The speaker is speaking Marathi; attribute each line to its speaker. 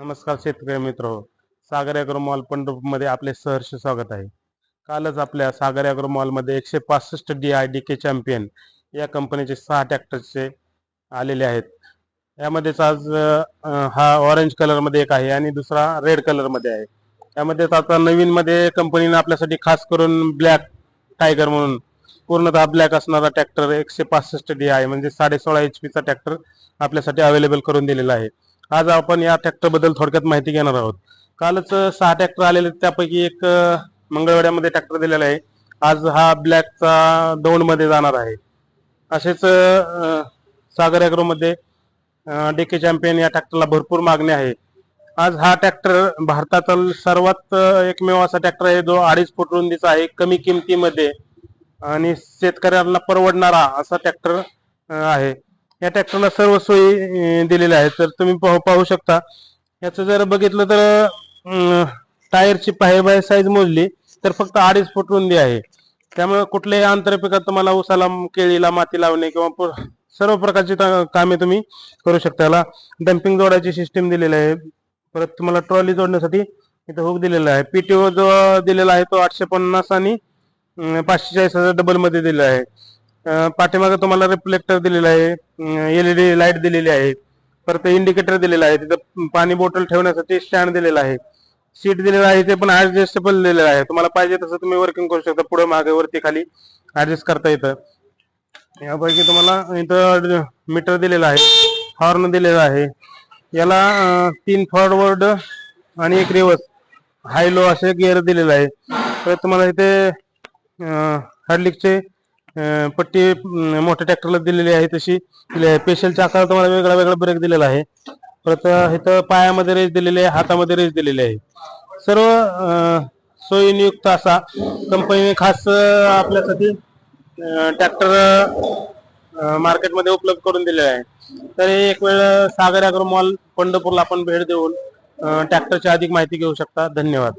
Speaker 1: नमस्कार शेतकरी मित्र हो. सागर ॲग्रो मॉल पंढरपूरमध्ये आपले सहर्ष स्वागत आहे. कालच आपल्या सागर ॲग्रो मॉलमध्ये 165 DI DK चॅम्पियन या कंपनीचे 6 ट्रॅक्टरचे आलेले आहेत. यामध्येच आज हा ऑरेंज कलरमध्ये एक आहे आणि दुसरा रेड कलरमध्ये आहे. यामध्ये आता नवीनमध्ये कंपनीने आपल्यासाठी खास करून ब्लॅक टायगर म्हणून पूर्णतः ब्लॅक असणारा ट्रॅक्टर 165 DI म्हणजे 16.5 HP चा ट्रॅक्टर आपल्यासाठी अवेलेबल करून दिलेला आहे. आज आपण या ट्रॅक्टर बद्दल थोडक्यात माहिती घेणार आहोत. कालच 6 ट्रॅक्टर आलेले त्यापैकी एक मंगळवाड्यामध्ये ट्रॅक्टर दिलेला आहे. आज हा ब्लॅकचा दौंड मध्ये जाणार आहे. असेच सागर ॲग्रो मध्ये DK चॅम्पियन या ट्रॅक्टरला भरपूर मागणी आहे. आज हा ट्रॅक्टर भारतातील सर्वात एकमेव असा ट्रॅक्टर आहे जो 2.5 फूट रुंदीचा आहे, कमी किमतीमध्ये आणि शेतकऱ्यांना परवडणारा असा ट्रॅक्टर आहे. या ट्रॅक्टरला सर्व सोयी दिलेल्या आहेत. तर तुम्ही पाहू शकता. याचं जर बघितलं तर टायरची पाय साईज मोजली तर फक्त 2.5 फूट रुंदी आहे. त्यामुळे कुठल्याही आंतरपिकात तुम्हाला उसाला, केळीला माती लावणे किंवा सर्व प्रकारची कामे तुम्ही करू शकता. याला डम्पिंग जोडायची सिस्टीम दिलेली आहे. परत तुम्हाला ट्रॉली जोडण्यासाठी इथं हुक दिलेला आहे. PTO जो दिलेला आहे तो 850 आणि 540 डबल मध्ये दिलेला आहे. पाठीमागे तुम्हाला रिफ्लेक्टर दिलेला आहे, LED लाईट दिलेली आहे, परत इंडिकेटर दिलेला आहे, तिथं पाणी बॉटल ठेवण्यासाठी स्टँड दिलेला आहे, सीट दिलेला आहे, ते पण ऍडजस्टेबल दिलेलं आहे. तुम्हाला पाहिजे तसं तुम्ही वर्किंग करू शकता, पुढे मागे वरती खाली ऍडजस्ट करता येतं. यापैकी तुम्हाला इथं मीटर दिलेला आहे, हॉर्न दिलेला आहे. याला 3 फॉरवर्ड आणि 1 रिव्हर्स हाय लो असे गिअर दिलेला आहे. तर तुम्हाला इथे हार्डलिकचे पट्टी मोठ्या ट्रॅक्टरला दिलेली आहे तशी स्पेशलच्या आकार तुम्हाला वेगळा वेगळा ब्रेक दिलेला आहे. परत इथं पायामध्ये रेस दिलेली आहे, हातामध्ये रेस दिलेली आहे. सर्व सोयीनियुक्त असा कंपनीने खास आपल्यासाठी ट्रॅक्टर मार्केटमध्ये उपलब्ध करून दिलेला आहे. तर एक वेळ सागर ॲग्रो मॉल पंढरपूरला आपण भेट देऊन ट्रॅक्टरची अधिक माहिती घेऊ शकता. धन्यवाद.